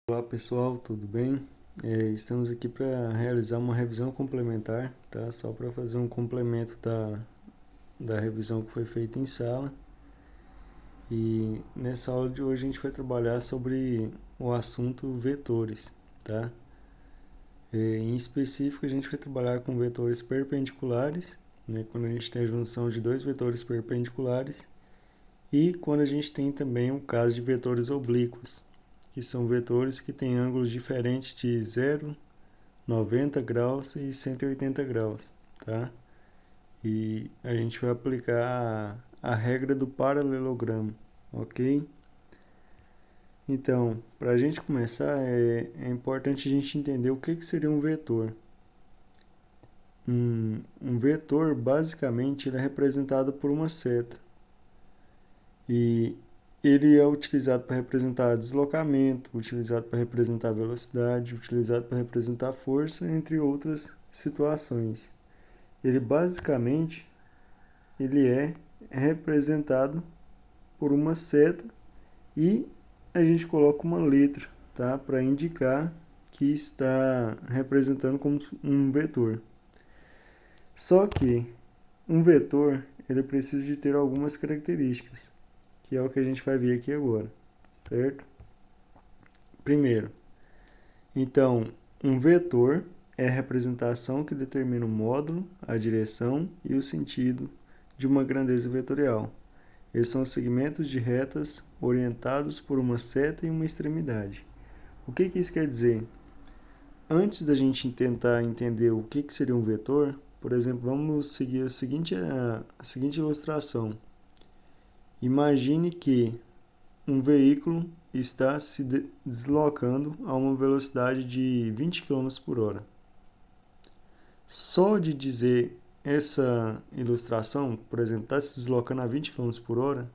Olá pessoal, tudo bem? Estamos aqui para realizar uma revisão complementar, tá? Só para fazer um complemento da revisão que foi feita em sala. E nessa aula de hoje a gente vai trabalhar sobre o assunto vetores, tá? Em específico a gente vai trabalhar com vetores perpendiculares, né? Quando a gente tem a junção de dois vetores perpendiculares e quando a gente tem também o caso de vetores oblíquos, que são vetores que têm ângulos diferentes de 0, 90 graus e 180 graus, tá? E a gente vai aplicar a regra do paralelogramo, ok? Então, para a gente começar, é importante a gente entender o que seria um vetor. Um vetor, basicamente, ele é representado por uma seta. E ele é utilizado para representar deslocamento, utilizado para representar velocidade, utilizado para representar força, entre outras situações. Ele basicamente ele é representado por uma seta e a gente coloca uma letra, tá, para indicar que está representando como um vetor. Só que um vetor ele precisa de ter algumas características, que é o que a gente vai ver aqui agora, certo? Primeiro, então, um vetor é a representação que determina o módulo, a direção e o sentido de uma grandeza vetorial. Eles são segmentos de retas orientados por uma seta e uma extremidade. O que isso quer dizer? Antes da gente tentar entender o que seria um vetor, por exemplo, vamos seguir a seguinte ilustração. Imagine que um veículo está se deslocando a uma velocidade de 20 km por hora. Só de dizer essa ilustração, por exemplo, está se deslocando a 20 km por hora,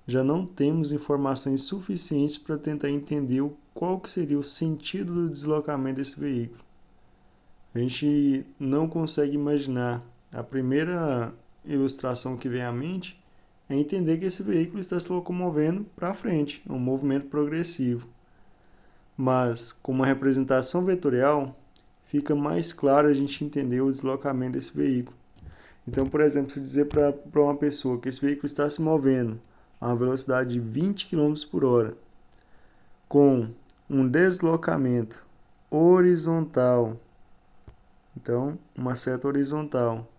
já não temos informações suficientes para tentar entender qual que seria o sentido do deslocamento desse veículo. A gente não consegue imaginar. A primeira ilustração que vem à mente é entender que esse veículo está se locomovendo para frente, um movimento progressivo. Mas, com uma representação vetorial, fica mais claro a gente entender o deslocamento desse veículo. Então, por exemplo, se eu dizer para uma pessoa que esse veículo está se movendo a uma velocidade de 20 km por hora, com um deslocamento horizontal, então, uma seta horizontal,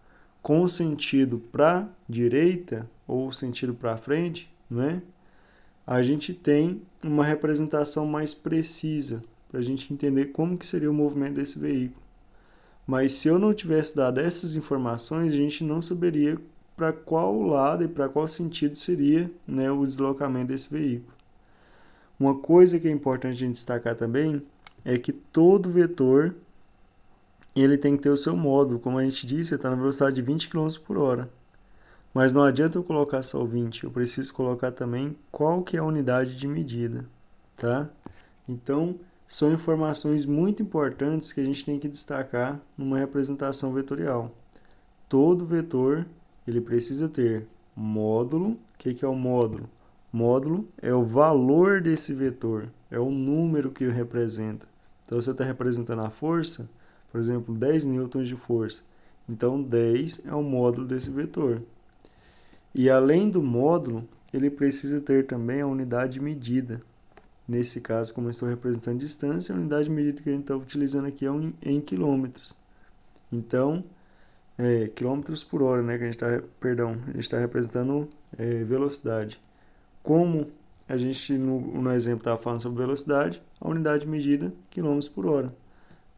com o sentido para a direita ou sentido para frente, né? A gente tem uma representação mais precisa para a gente entender como que seria o movimento desse veículo. Mas se eu não tivesse dado essas informações, a gente não saberia para qual lado e para qual sentido seria, né, o deslocamento desse veículo. Uma coisa que é importante a gente destacar também é que todo vetor ele tem que ter o seu módulo. Como a gente disse, está na velocidade de 20 km por hora. Mas não adianta eu colocar só o 20, eu preciso colocar também qual que é a unidade de medida, tá? Então, são informações muito importantes que a gente tem que destacar numa representação vetorial. Todo vetor, ele precisa ter módulo. O que é o módulo? Módulo é o valor desse vetor, é o número que representa. Então, você está representando a força, por exemplo, 10 newtons de força. Então, 10 é o módulo desse vetor. E além do módulo, ele precisa ter também a unidade de medida. Nesse caso, como eu estou representando distância, a unidade de medida que a gente está utilizando aqui é em quilômetros. Então, quilômetros por hora, né? Que a gente está representando velocidade. Como a gente no exemplo estava falando sobre velocidade, a unidade de medida quilômetros por hora.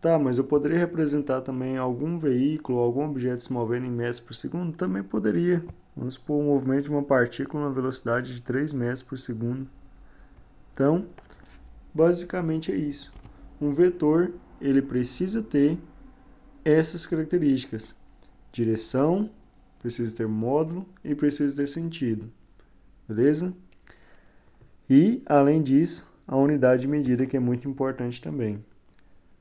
Tá, mas eu poderia representar também algum veículo, algum objeto se movendo em metros por segundo? Também poderia. Vamos supor o movimento de uma partícula na velocidade de 3 metros por segundo. Então, basicamente é isso. Um vetor, ele precisa ter essas características. Direção, precisa ter módulo e precisa ter sentido. Beleza? E, além disso, a unidade de medida que é muito importante também.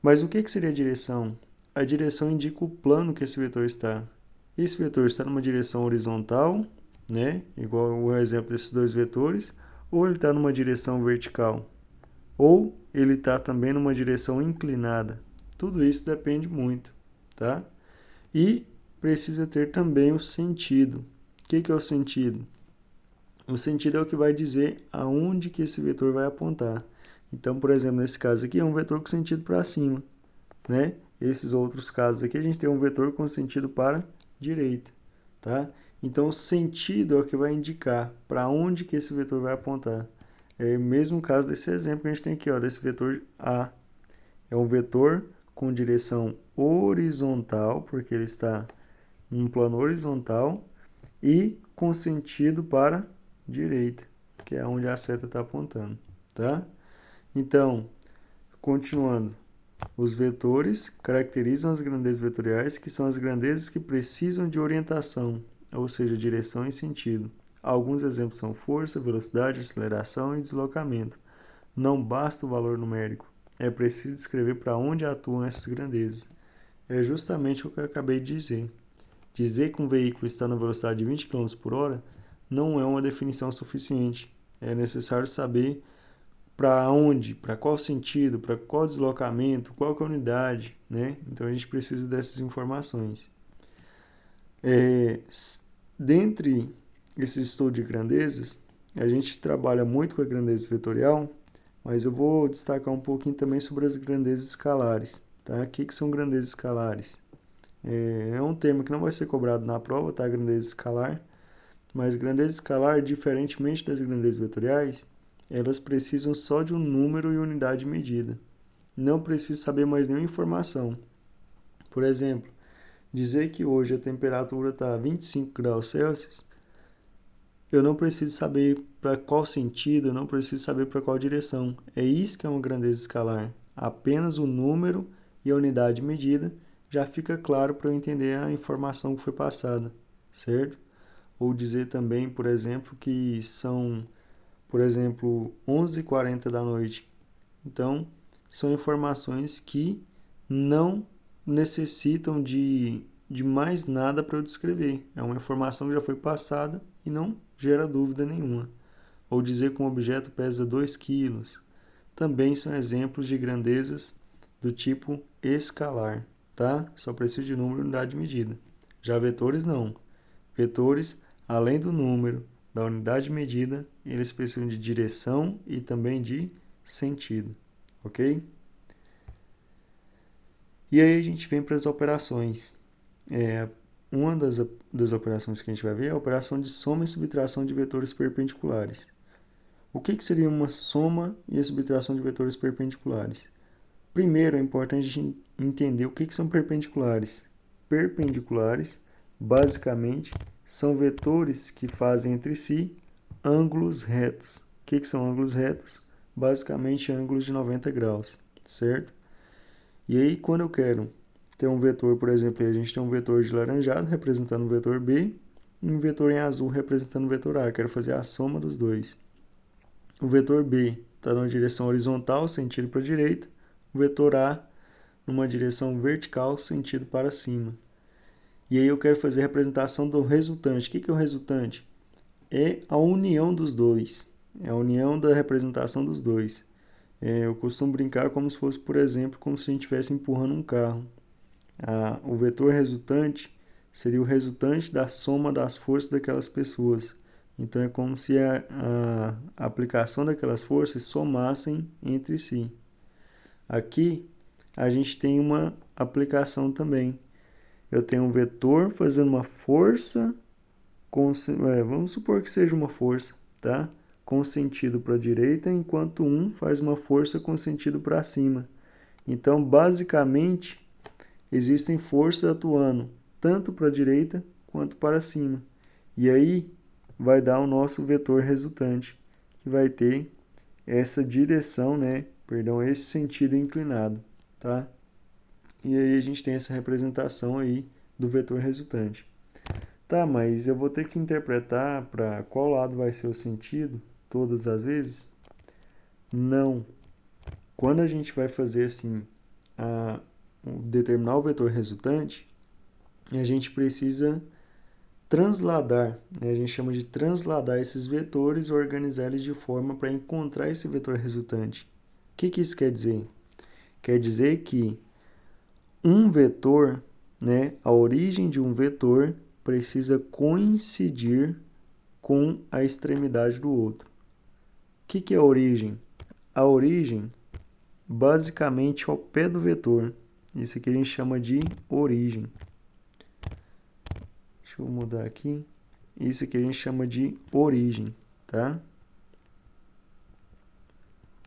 Mas o que seria a direção? A direção indica o plano que esse vetor está. Esse vetor está numa direção horizontal, né? Igual o exemplo desses dois vetores, ou ele está numa direção vertical. ou ele está também numa direção inclinada. Tudo isso depende muito, tá? E precisa ter também o sentido. O que é o sentido? O sentido é o que vai dizer aonde que esse vetor vai apontar. Então, por exemplo, nesse caso aqui é um vetor com sentido para cima, né? Esses outros casos aqui a gente tem um vetor com sentido para direita, tá? Então, o sentido é o que vai indicar para onde que esse vetor vai apontar. É o mesmo caso desse exemplo que a gente tem aqui, ó, desse vetor A. É um vetor com direção horizontal, porque ele está em um plano horizontal, e com sentido para direita, que é onde a seta está apontando, tá? Então, continuando, os vetores caracterizam as grandezas vetoriais, que são as grandezas que precisam de orientação, ou seja, direção e sentido. Alguns exemplos são força, velocidade, aceleração e deslocamento. Não basta o valor numérico, é preciso escrever para onde atuam essas grandezas. É justamente o que eu acabei de dizer. Dizer que um veículo está na velocidade de 20 km por hora não é uma definição suficiente. É necessário saber para onde, para qual sentido, para qual deslocamento, qual que é a unidade, né? Então a gente precisa dessas informações. Dentre esses estudos de grandezas, a gente trabalha muito com a grandeza vetorial, mas eu vou destacar um pouquinho também sobre as grandezas escalares, tá? O que são grandezas escalares? É um termo que não vai ser cobrado na prova, tá? Grandeza escalar. Mas grandeza escalar, diferentemente das grandezas vetoriais, elas precisam só de um número e unidade de medida. Não preciso saber mais nenhuma informação. Por exemplo, dizer que hoje a temperatura está 25 graus Celsius, eu não preciso saber para qual sentido, eu não preciso saber para qual direção. É isso que é uma grandeza escalar. Apenas o número e a unidade de medida já fica claro para eu entender a informação que foi passada, certo? Ou dizer também, por exemplo, que são, por exemplo, 11h40 da noite. Então, são informações que não necessitam de mais nada para eu descrever. É uma informação que já foi passada e não gera dúvida nenhuma. Ou dizer que um objeto pesa 2 quilos. Também são exemplos de grandezas do tipo escalar, tá? Só preciso de número e unidade de medida. Já vetores não. Vetores, além do número, da unidade de medida, eles precisam de direção e também de sentido, ok? E aí a gente vem para as operações. Uma das operações que a gente vai ver é a operação de soma e subtração de vetores perpendiculares. O que seria uma soma e a subtração de vetores perpendiculares? Primeiro, é importante a gente entender o que são perpendiculares. Perpendiculares, basicamente, são vetores que fazem entre si ângulos retos. O que são ângulos retos? Basicamente, ângulos de 90 graus, certo? E aí, quando eu quero ter um vetor, por exemplo, a gente tem um vetor de laranjado representando o vetor B e um vetor em azul representando o vetor A. Eu quero fazer a soma dos dois. O vetor B está numa direção horizontal, sentido para a direita. O vetor A numa direção vertical, sentido para cima. E aí eu quero fazer a representação do resultante. O que é o resultante? É a união dos dois. É a união da representação dos dois. Eu costumo brincar como se fosse, por exemplo, como se a gente estivesse empurrando um carro. O vetor resultante seria o resultante da soma das forças daquelas pessoas. Então é como se a aplicação daquelas forças somassem entre si. Aqui a gente tem uma aplicação também. Eu tenho um vetor fazendo uma força, vamos supor que seja uma força, tá? Com sentido para a direita, enquanto um faz uma força com sentido para cima. Então, basicamente, existem forças atuando tanto para a direita quanto para cima. E aí vai dar o nosso vetor resultante, que vai ter essa direção, esse sentido inclinado, tá? E aí a gente tem essa representação aí do vetor resultante. Tá, mas eu vou ter que interpretar para qual lado vai ser o sentido todas as vezes? Não. Quando a gente vai fazer assim, determinar o vetor resultante, a gente precisa transladar, né? A gente chama de transladar esses vetores e organizar eles de forma para encontrar esse vetor resultante. que isso quer dizer? Quer dizer que um vetor, né, a origem de um vetor precisa coincidir com a extremidade do outro. O que é a origem? A origem, basicamente, é o pé do vetor. Isso aqui a gente chama de origem. Deixa eu mudar aqui. Isso aqui a gente chama de origem, tá?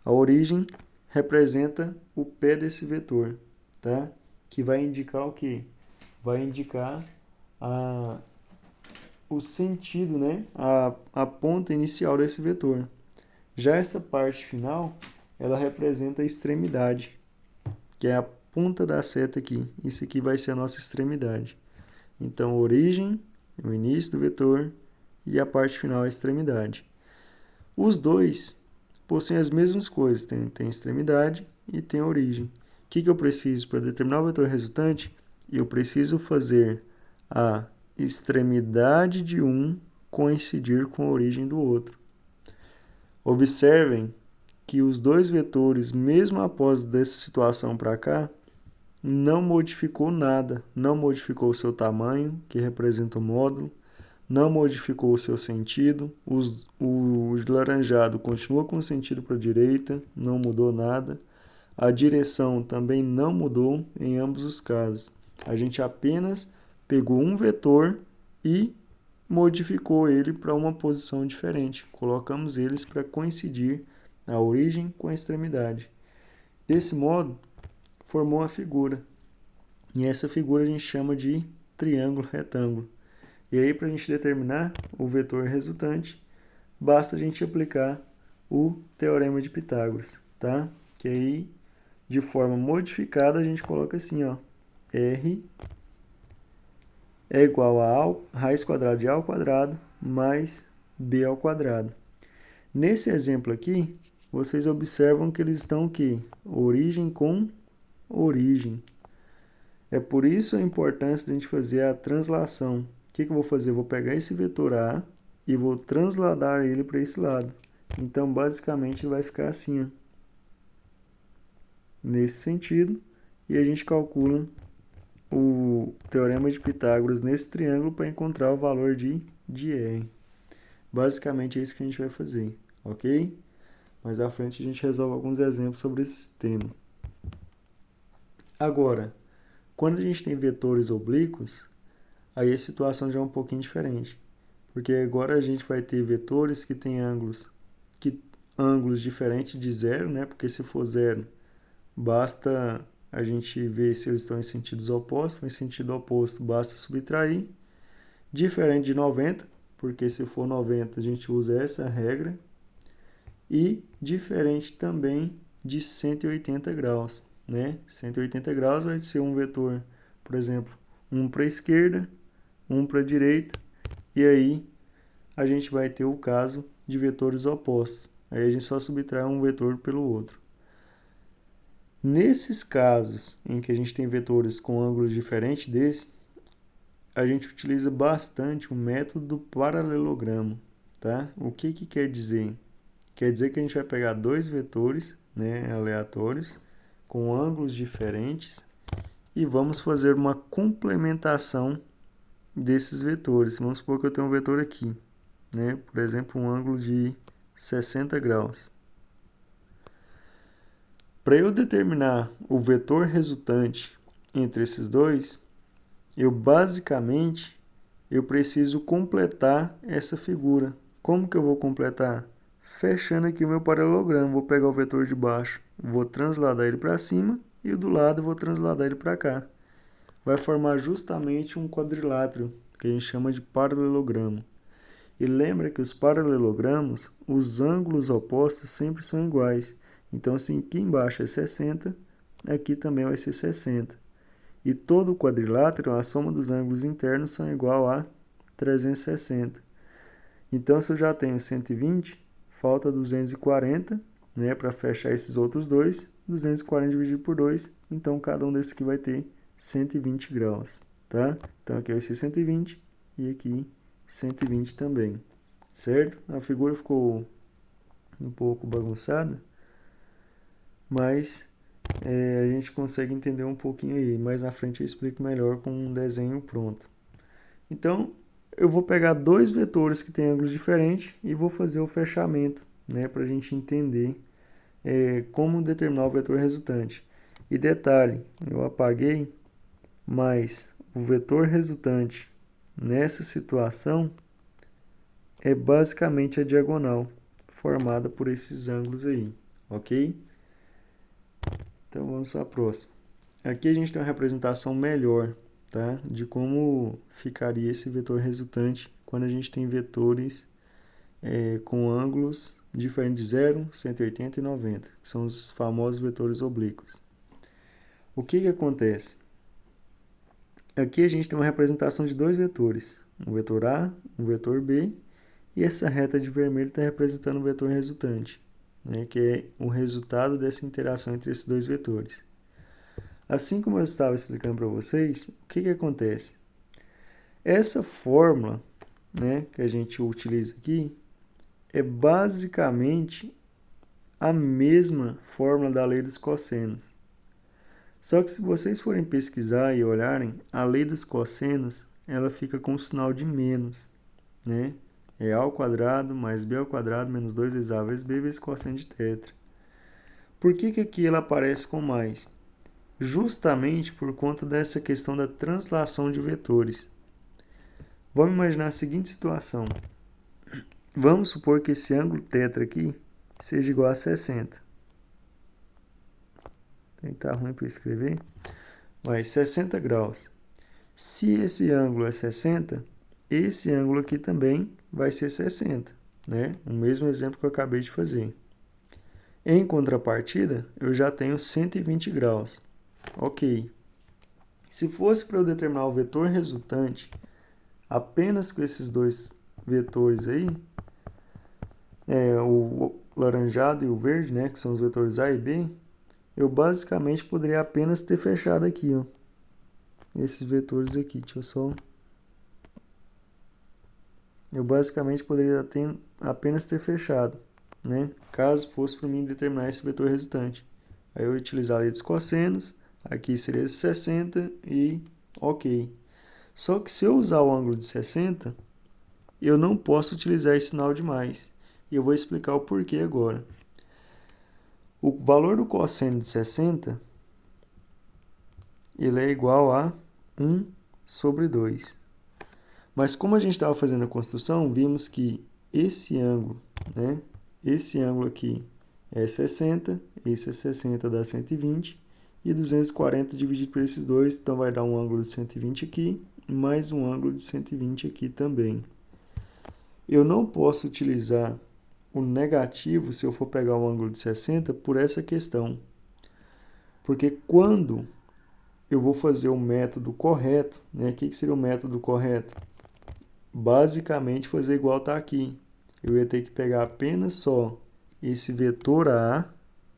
A origem representa o pé desse vetor, tá? Que vai indicar o quê? Vai indicar o sentido, né? A ponta inicial desse vetor. Já essa parte final, ela representa a extremidade, que é a ponta da seta aqui. Isso aqui vai ser a nossa extremidade. Então, origem, o início do vetor, e a parte final, a extremidade. Os dois possuem as mesmas coisas, tem extremidade e tem origem. O que eu preciso para determinar o vetor resultante? Eu preciso fazer a extremidade de um coincidir com a origem do outro. Observem que os dois vetores, mesmo após dessa situação para cá, não modificou nada, não modificou o seu tamanho, que representa o módulo, não modificou o seu sentido, o laranjado continua com o sentido para a direita, não mudou nada, a direção também não mudou em ambos os casos. A gente apenas pegou um vetor e modificou ele para uma posição diferente. Colocamos eles para coincidir a origem com a extremidade. Desse modo, formou a figura. E essa figura a gente chama de triângulo retângulo. E aí, para a gente determinar o vetor resultante, basta a gente aplicar o teorema de Pitágoras, tá? Que aí, de forma modificada, a gente coloca assim, ó, R é igual a raiz quadrada de A ao quadrado mais B ao quadrado. Nesse exemplo aqui, vocês observam que eles estão aqui, origem com origem. É por isso a importância de a gente fazer a translação. O que eu vou fazer? Eu vou pegar esse vetor A e vou transladar ele para esse lado. Então, basicamente, vai ficar assim, ó, nesse sentido, e a gente calcula o teorema de Pitágoras nesse triângulo para encontrar o valor de R. Basicamente é isso que a gente vai fazer, ok? Mais à frente a gente resolve alguns exemplos sobre esse tema. Agora, quando a gente tem vetores oblíquos, aí a situação já é um pouquinho diferente. Porque agora a gente vai ter vetores que têm ângulos diferentes de zero, né? Porque se for zero, basta a gente ver se eles estão em sentidos opostos. Em sentido oposto, basta subtrair. Diferente de 90, porque se for 90, a gente usa essa regra. E diferente também de 180 graus, né? 180 graus vai ser um vetor, por exemplo, um para a esquerda, um para a direita, e aí a gente vai ter o caso de vetores opostos. Aí a gente só subtrai um vetor pelo outro. Nesses casos em que a gente tem vetores com ângulos diferentes desse, a gente utiliza bastante o método do paralelogramo, tá? O que quer dizer? Quer dizer que a gente vai pegar dois vetores, né, aleatórios, com ângulos diferentes, e vamos fazer uma complementação desses vetores. Vamos supor que eu tenho um vetor aqui, né, por exemplo, um ângulo de 60 graus. Para eu determinar o vetor resultante entre esses dois, eu preciso completar essa figura. Como que eu vou completar? Fechando aqui o meu paralelogramo, vou pegar o vetor de baixo, vou transladar ele para cima e o do lado vou transladar ele para cá. Vai formar justamente um quadrilátero, que a gente chama de paralelogramo. E lembra que os paralelogramos, os ângulos opostos sempre são iguais. Então, assim, aqui embaixo é 60, aqui também vai ser 60. E todo o quadrilátero, a soma dos ângulos internos são igual a 360. Então, se eu já tenho 120, falta 240, né, para fechar esses outros dois. 240 dividido por 2, então cada um desses aqui vai ter 120 graus, tá? Então aqui vai ser 120 e aqui 120 também, certo? A figura ficou um pouco bagunçada, mas a gente consegue entender um pouquinho aí. Mais na frente eu explico melhor com um desenho pronto. Então, eu vou pegar dois vetores que têm ângulos diferentes e vou fazer o fechamento, né, para a gente entender como determinar o vetor resultante. E detalhe, eu apaguei, mas o vetor resultante nessa situação é basicamente a diagonal formada por esses ângulos aí, ok? Então vamos para a próxima. Aqui a gente tem uma representação melhor, tá, de como ficaria esse vetor resultante quando a gente tem vetores com ângulos diferentes de 0, 180 e 90, que são os famosos vetores oblíquos. O que acontece? Aqui a gente tem uma representação de dois vetores, um vetor A, um vetor B, e essa reta de vermelho está representando o vetor resultante, né, que é o resultado dessa interação entre esses dois vetores. Assim como eu estava explicando para vocês, o que acontece? Essa fórmula, né, que a gente utiliza aqui é basicamente a mesma fórmula da lei dos cossenos. Só que se vocês forem pesquisar e olharem, a lei dos cossenos ela fica com o sinal de menos, né? É a ao quadrado mais b ao quadrado menos 2 vezes a vezes b vezes cosseno de θ. Por que aqui ela aparece com mais? Justamente por conta dessa questão da translação de vetores. Vamos imaginar a seguinte situação. Vamos supor que esse ângulo θ aqui seja igual a 60. Tá ruim para escrever. Vai 60 graus. Se esse ângulo é 60, esse ângulo aqui também vai ser 60, né? O mesmo exemplo que eu acabei de fazer. Em contrapartida, eu já tenho 120 graus. Ok. Se fosse para eu determinar o vetor resultante apenas com esses dois vetores aí, o laranjado e o verde, né, que são os vetores A e B, eu basicamente poderia apenas ter fechado aqui, ó, esses vetores aqui. Deixa eu só... Eu basicamente poderia apenas ter fechado, né, caso fosse para mim determinar esse vetor resultante. Aí eu utilizar a lei dos cossenos, aqui seria 60 e ok. Só que se eu usar o ângulo de 60, eu não posso utilizar esse sinal de mais. E eu vou explicar o porquê agora. O valor do cosseno de 60 ele é igual a 1 sobre 2. Mas como a gente estava fazendo a construção, vimos que esse ângulo, né, esse ângulo aqui é 60, esse é 60 dá 120, e 240 dividido por esses dois, então vai dar um ângulo de 120 aqui, mais um ângulo de 120 aqui também. Eu não posso utilizar o negativo se eu for pegar o ângulo de 60 por essa questão. Porque quando eu vou fazer o método correto, né? O que seria o método correto? Basicamente fazer igual está aqui. Eu ia ter que pegar apenas só esse vetor A,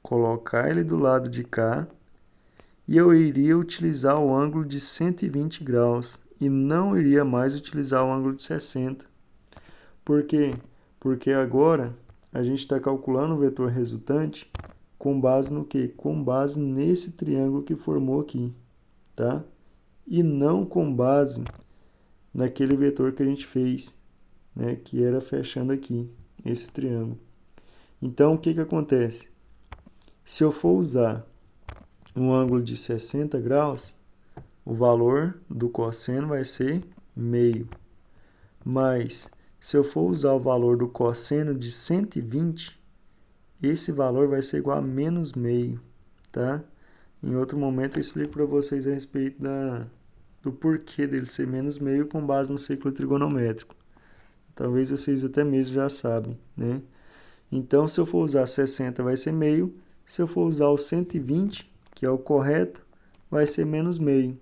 colocar ele do lado de cá, e eu iria utilizar o ângulo de 120 graus e não iria mais utilizar o ângulo de 60. Por quê? Porque agora a gente está calculando o vetor resultante com base no quê? Com base nesse triângulo que formou aqui, tá? E não com base naquele vetor que a gente fez, né? Que era fechando aqui, esse triângulo. Então, o que acontece? Se eu for usar um ângulo de 60 graus, o valor do cosseno vai ser meio. Mas, se eu for usar o valor do cosseno de 120, esse valor vai ser igual a menos meio, tá? Em outro momento eu explico para vocês a respeito do porquê dele ser menos meio com base no ciclo trigonométrico. Talvez vocês até mesmo já sabem, né? Então, se eu for usar 60, vai ser meio. Se eu for usar o 120, que é o correto, vai ser menos meio.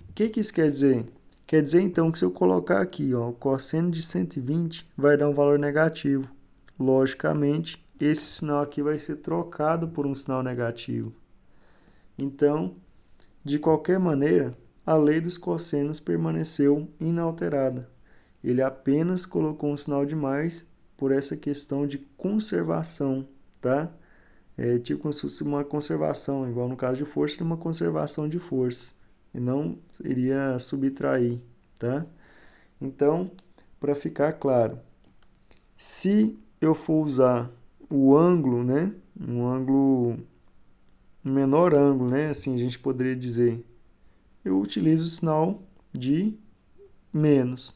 O que isso quer dizer? Quer dizer, então, que se eu colocar aqui, ó, o cosseno de 120, vai dar um valor negativo. Logicamente, esse sinal aqui vai ser trocado por um sinal negativo. Então, de qualquer maneira, a lei dos cossenos permaneceu inalterada. Ele apenas colocou um sinal de mais por essa questão de conservação, tá? É tipo como se fosse uma conservação, igual no caso de força, uma conservação de força, e não iria subtrair, tá? Então, para ficar claro, se eu for usar o ângulo, né, um menor ângulo, né, assim a gente poderia dizer, eu utilizo o sinal de menos.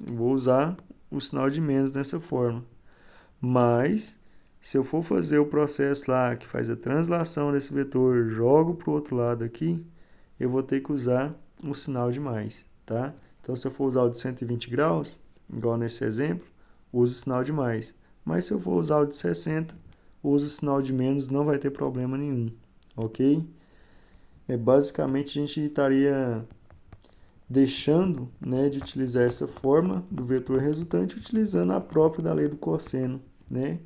Eu vou usar o sinal de menos dessa forma. Mas, se eu for fazer o processo lá que faz a translação desse vetor, jogo para o outro lado aqui, eu vou ter que usar o sinal de mais, tá? Então, se eu for usar o de 120 graus, igual nesse exemplo, uso o sinal de mais. Mas se eu for usar o de 60, uso o sinal de menos, não vai ter problema nenhum, ok? Basicamente, a gente estaria deixando, né, de utilizar essa forma do vetor resultante utilizando a própria da lei do cosseno, né?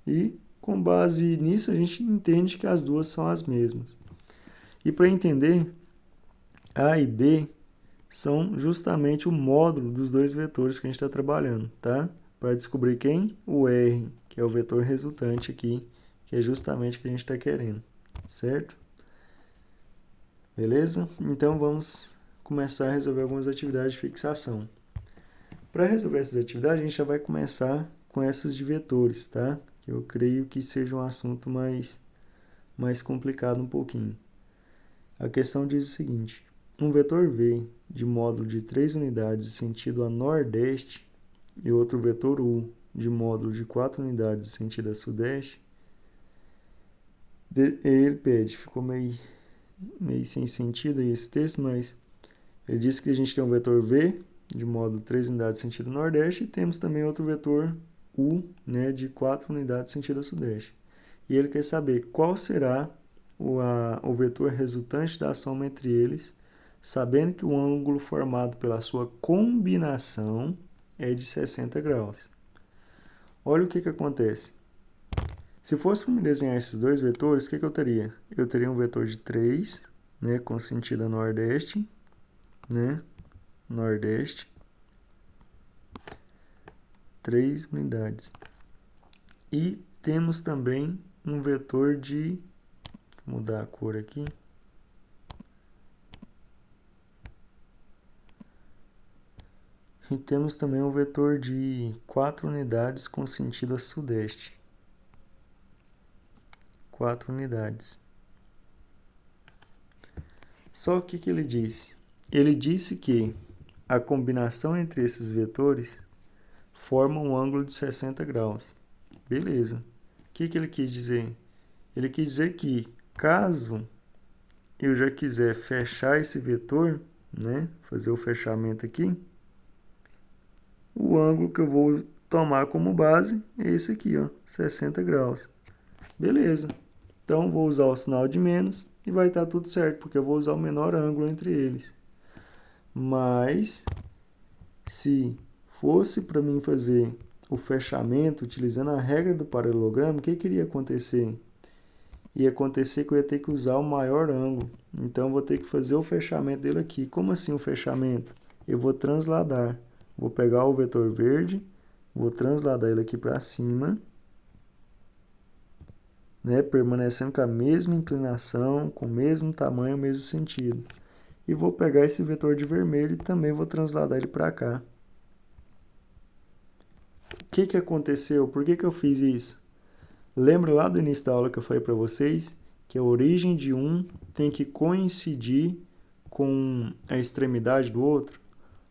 E com base nisso a gente entende que as duas são as mesmas. E para entender, A e B são justamente o módulo dos dois vetores que a gente está trabalhando, tá? Para descobrir quem? O R, que é o vetor resultante aqui, que é justamente o que a gente está querendo, certo? Beleza? Então vamos começar a resolver algumas atividades de fixação. Para resolver essas atividades, a gente já vai começar com essas de vetores, tá? Eu creio que seja um assunto mais complicado um pouquinho. A questão diz o seguinte: um vetor V de módulo de 3 unidades de sentido a nordeste e outro vetor U de módulo de 4 unidades de sentido a sudeste, ele pede, ficou meio sem sentido aí esse texto, mas ele disse que a gente tem um vetor V de módulo 3 unidades de sentido nordeste e temos também outro vetor U, né, de 4 unidades de sentido a sudeste. E ele quer saber qual será o vetor resultante da soma entre eles, sabendo que o ângulo formado pela sua combinação é de 60 graus. Olha o que acontece. Se fosse para me desenhar esses dois vetores, o que eu teria? Eu teria um vetor de 3, né, com sentido a nordeste, né, nordeste, 3 unidades. E temos também um vetor de, vou mudar a cor aqui, e temos também um vetor de 4 unidades com sentido a sudeste. 4 unidades. Só que o que ele disse? Ele disse que a combinação entre esses vetores forma um ângulo de 60 graus. Beleza. O que ele quis dizer? Ele quis dizer que caso eu já quiser fechar esse vetor, né, fazer o fechamento aqui, o ângulo que eu vou tomar como base é esse aqui, ó, 60 graus. Beleza. Então, vou usar o sinal de menos e vai estar tudo certo, porque eu vou usar o menor ângulo entre eles. Mas, se fosse para mim fazer o fechamento utilizando a regra do paralelogramo, o que iria acontecer? Ia acontecer que eu ia ter que usar o maior ângulo. Então, eu vou ter que fazer o fechamento dele aqui. Como assim o fechamento? Eu vou transladar. Vou pegar o vetor verde, vou transladar ele aqui para cima, né, permanecendo com a mesma inclinação, com o mesmo tamanho, o mesmo sentido. E vou pegar esse vetor de vermelho e também vou transladar ele para cá. O que aconteceu? Por que eu fiz isso? Lembra lá do início da aula que eu falei para vocês que a origem de um tem que coincidir com a extremidade do outro?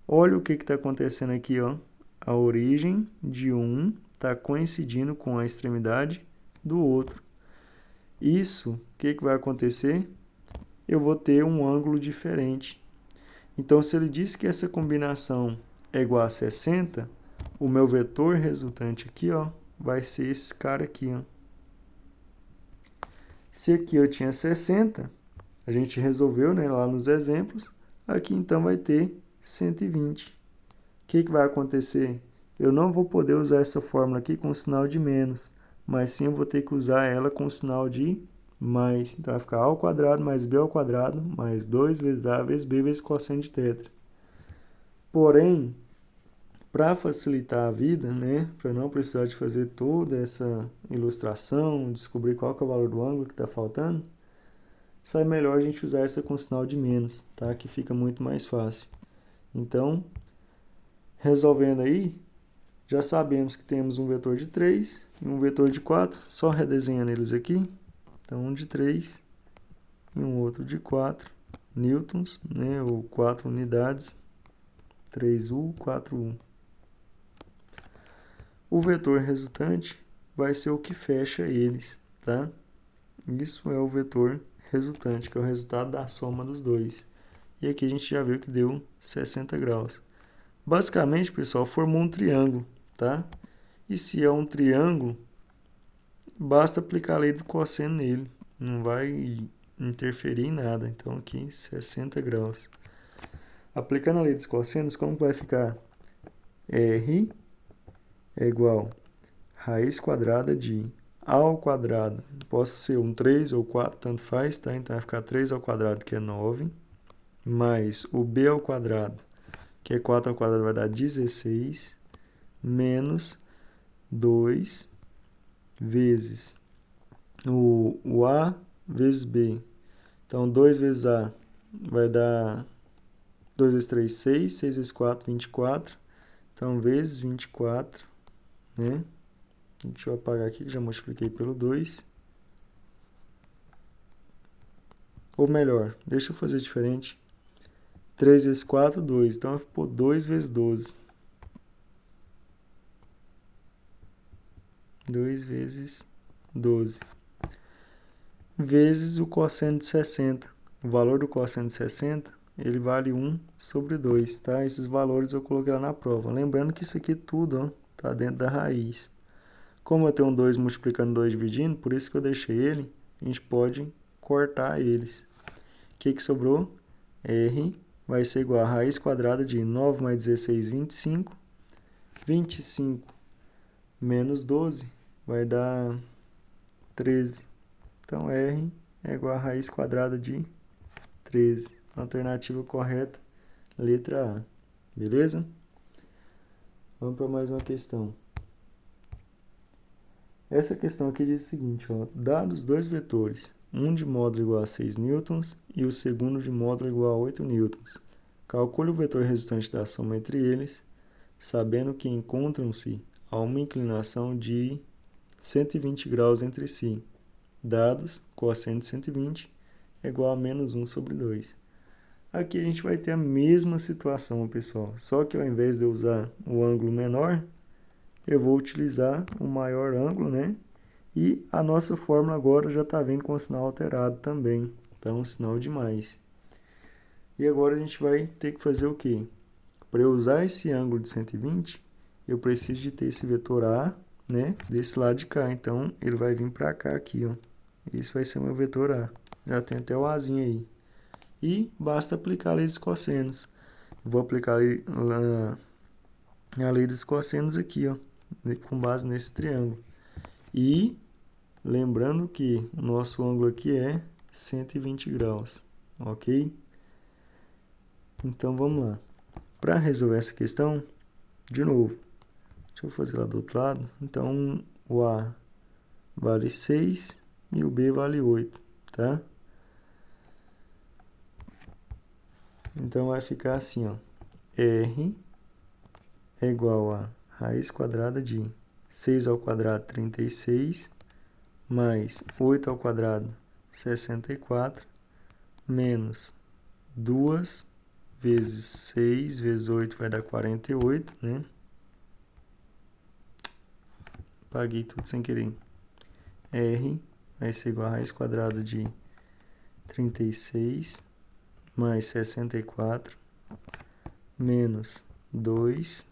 Olha o que está acontecendo aqui, ó. A origem de um está coincidindo com a extremidade do outro. Isso, o que vai acontecer? Eu vou ter um ângulo diferente. Então, se ele disse que essa combinação é igual a 60, o meu vetor resultante aqui, ó, vai ser esse cara aqui, ó. Se aqui eu tinha 60, a gente resolveu, né, lá nos exemplos, aqui então vai ter 120. O que vai acontecer? Eu não vou poder usar essa fórmula aqui com o sinal de menos, mas sim eu vou ter que usar ela com o sinal de mais. Então vai ficar a ao quadrado mais b ao quadrado mais 2 vezes a vezes b vezes cosseno de θ. Porém, Para facilitar a vida, né, para não precisar de fazer toda essa ilustração, descobrir qual que é o valor do ângulo que está faltando, sai melhor a gente usar essa com sinal de menos, tá? Que fica muito mais fácil. Então, resolvendo aí, já sabemos que temos um vetor de 3 e um vetor de 4, só redesenhando eles aqui. Então, um de 3 e um outro de 4 newtons, né, ou 4 unidades, 3U, 4U. O vetor resultante vai ser o que fecha eles, tá? Isso é o vetor resultante, que é o resultado da soma dos dois. E aqui a gente já viu que deu 60 graus. Basicamente, pessoal, formou um triângulo, tá? E se é um triângulo, basta aplicar a lei do cosseno nele. Não vai interferir em nada. Então, aqui, 60 graus. Aplicando a lei dos cossenos, como vai ficar? R é igual a raiz quadrada de A ao quadrado. Posso ser um 3 ou 4, tanto faz, tá? Então, vai ficar 3 ao quadrado, que é 9, mais o B ao quadrado, que é 4 ao quadrado, vai dar 16, menos 2 vezes o A vezes B. Então, 2 vezes A vai dar 2 vezes 3, 6, 6 vezes 4, 24. Então, vezes 24, né? Deixa eu apagar aqui, que já multipliquei pelo 2. Ou melhor, deixa eu fazer diferente. 3 vezes 4, 2. Então, ficou 2 vezes 12. 2 vezes 12. Vezes o cosseno de 60. O valor do cosseno de 60, ele vale 1 sobre 2, tá? Esses valores eu coloquei lá na prova. Lembrando que isso aqui tudo, ó, tá dentro da raiz. Como eu tenho um 2 multiplicando 2 dividindo, por isso que eu deixei ele, a gente pode cortar eles. O que sobrou? R vai ser igual a raiz quadrada de 9 mais 16, 25. 25 menos 12 vai dar 13. Então, R é igual a raiz quadrada de 13. Alternativa correta, letra A. Beleza? Vamos para mais uma questão. Essa questão aqui diz o seguinte, ó, dados dois vetores, um de módulo igual a 6 newtons e o segundo de módulo igual a 8 newtons. Calcule o vetor resultante da soma entre eles, sabendo que encontram-se a uma inclinação de 120 graus entre si. Dados, cosseno de 120 é igual a menos 1 sobre 2. Aqui a gente vai ter a mesma situação, pessoal. Só que ao invés de eu usar o ângulo menor, eu vou utilizar o maior ângulo, né? E a nossa fórmula agora já está vindo com o sinal alterado também. Então, sinal de mais. E agora a gente vai ter que fazer o quê? Para eu usar esse ângulo de 120, eu preciso de ter esse vetor A, né? Desse lado de cá. Então, ele vai vir para cá aqui, ó. Esse vai ser o meu vetor A. Já tem até o Azinho aí. E basta aplicar a lei dos cossenos. Vou aplicar a lei dos cossenos aqui, ó, com base nesse triângulo. E lembrando que o nosso ângulo aqui é 120 graus, ok? Então, vamos lá. Para resolver essa questão, de novo, deixa eu fazer lá do outro lado. Então, o A vale 6 e o B vale 8, tá? Então, vai ficar assim, ó. R é igual a raiz quadrada de 6 ao quadrado, 36, mais 8 ao quadrado, 64, menos 2 vezes 6 vezes 8 vai dar 48, né? Paguei tudo sem querer. R vai ser igual a raiz quadrada de 36 mais 64 menos 2,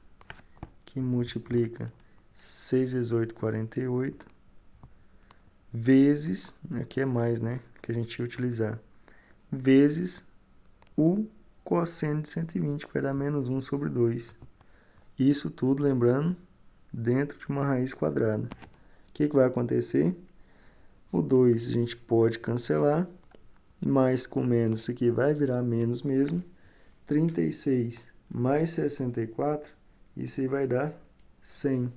que multiplica 6 vezes 8, 48, vezes, aqui é mais, né, que a gente ia utilizar, vezes o cosseno de 120, que vai dar menos 1 sobre 2. Isso tudo, lembrando, dentro de uma raiz quadrada. O que vai acontecer? O 2 a gente pode cancelar, mais com menos, isso aqui vai virar menos mesmo. 36 mais 64, Isso aí vai dar 100.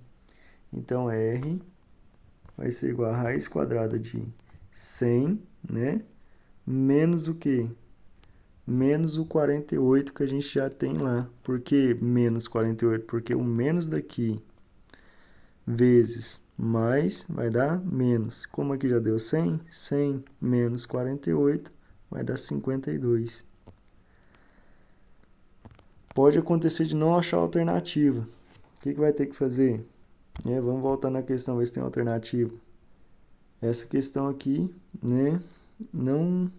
Então, R vai ser igual a raiz quadrada de 100, né? Menos o quê? Menos o 48 que a gente já tem lá. Por que menos 48? Porque o menos daqui vezes mais vai dar menos. Como aqui já deu 100, 100 menos 48 vai dar 52. Pode acontecer de não achar alternativa. O que vai ter que fazer? Vamos voltar na questão, ver se tem alternativa. Essa questão aqui, né, não,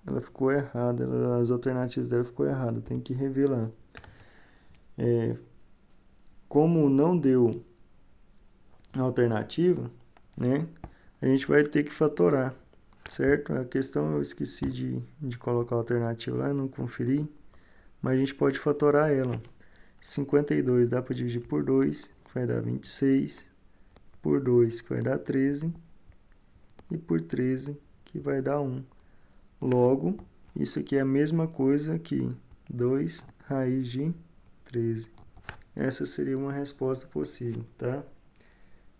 ela ficou errada, as alternativas dela ficou errada, tem que rever lá. Como não deu alternativa, né, a gente vai ter que fatorar, certo? A questão eu esqueci de colocar a alternativa lá, não conferi, mas a gente pode fatorar ela. 52 dá para dividir por 2, que vai dar 26, por 2, que vai dar 13, e por 13, que vai dar 1. Logo, isso aqui é a mesma coisa que 2 raiz de 13. Essa seria uma resposta possível, tá?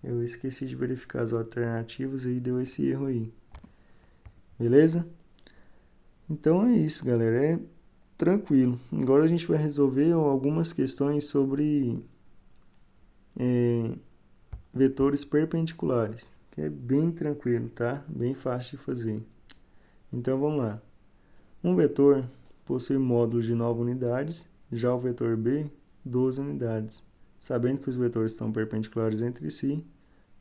Eu esqueci de verificar as alternativas e deu esse erro aí. Beleza? Então é isso, galera. É tranquilo. Agora a gente vai resolver algumas questões sobre vetores perpendiculares, que é bem tranquilo, tá? Bem fácil de fazer. Então vamos lá. Um vetor possui módulo de 9 unidades, já o vetor B, 12 unidades. Sabendo que os vetores estão perpendiculares entre si,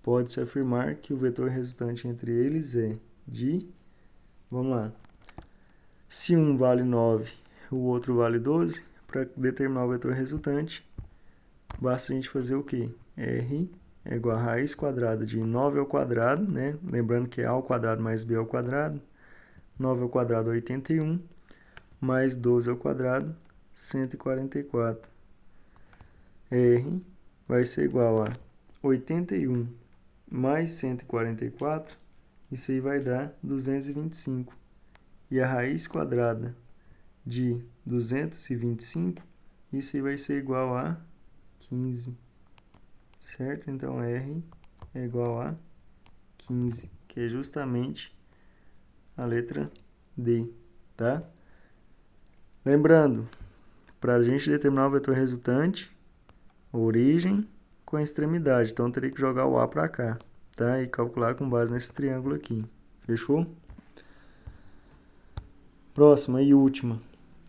pode-se afirmar que o vetor resultante entre eles é de... Vamos lá. Se um vale 9, o outro vale 12, para determinar o vetor resultante, basta a gente fazer o quê? R é igual a raiz quadrada de 9 ao quadrado, né? Lembrando que é A ao quadrado mais B ao quadrado. 9 ao quadrado é 81, mais 12 ao quadrado, 144. R vai ser igual a 81 mais 144, isso aí vai dar 225. E a raiz quadrada de 225, isso aí vai ser igual a 15. Certo? Então, R é igual a 15, que é justamente a letra D, tá? Lembrando, para a gente determinar o vetor resultante, origem com a extremidade. Então, eu teria que jogar o A para cá, tá? E calcular com base nesse triângulo aqui. Fechou? Próxima e última.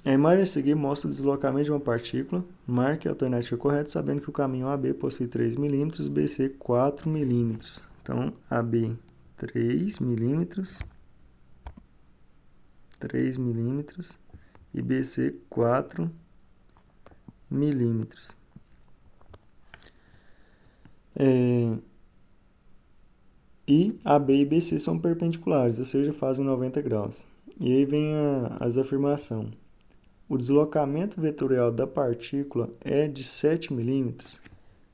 A imagem a seguir mostra o deslocamento de uma partícula. Marque a alternativa correta, sabendo que o caminho AB possui 3 mm, BC 4 mm. Então, AB 3 mm, 3 mm e BC 4 milímetros. E AB e BC são perpendiculares, ou seja, fazem 90 graus. E aí vem as afirmações. O deslocamento vetorial da partícula é de 7 milímetros.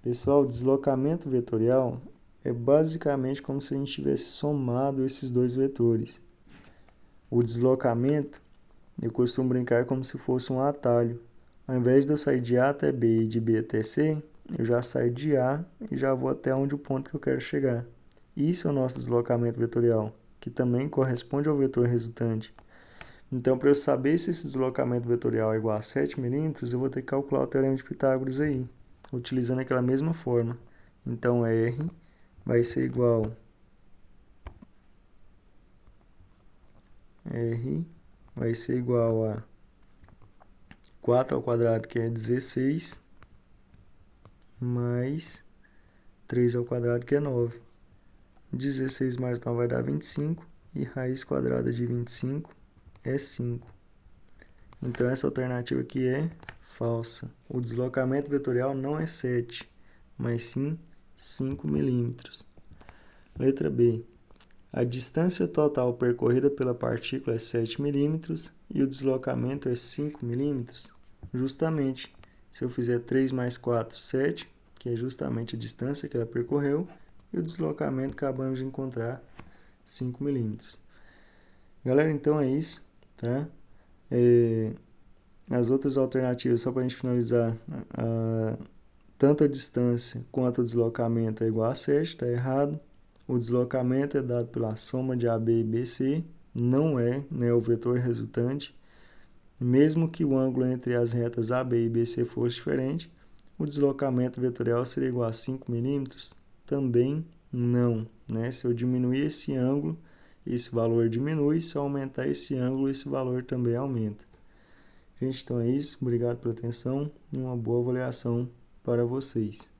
Pessoal, o deslocamento vetorial é basicamente como se a gente tivesse somado esses dois vetores. O deslocamento, eu costumo brincar como se fosse um atalho. Ao invés de eu sair de A até B e de B até C, eu já saio de A e já vou até onde o ponto que eu quero chegar. Isso é o nosso deslocamento vetorial, que também corresponde ao vetor resultante. Então, para eu saber se esse deslocamento vetorial é igual a 7 milímetros, eu vou ter que calcular o teorema de Pitágoras aí, utilizando aquela mesma forma. Então, R vai ser igual a 4 ao quadrado, que é 16, mais 3 ao quadrado, que é 9. 16 mais 9 vai dar 25, e raiz quadrada de 25 é 5. Então, essa alternativa aqui é falsa. O deslocamento vetorial não é 7, mas sim 5 milímetros. Letra B. A distância total percorrida pela partícula é 7 milímetros e o deslocamento é 5 milímetros. Justamente, se eu fizer 3 mais 4, 7, que é justamente a distância que ela percorreu, e o deslocamento que acabamos de encontrar, 5 milímetros. Galera, então é isso, tá? As outras alternativas, só para a gente finalizar, tanto a distância quanto o deslocamento é igual a 7, está errado. O deslocamento é dado pela soma de AB e BC, não é, né, o vetor resultante. Mesmo que o ângulo entre as retas AB e BC fosse diferente, o deslocamento vetorial seria igual a 5 milímetros? Também não, né? Se eu diminuir esse ângulo, esse valor diminui, se eu aumentar esse ângulo, esse valor também aumenta. Gente, então é isso. Obrigado pela atenção e uma boa avaliação para vocês.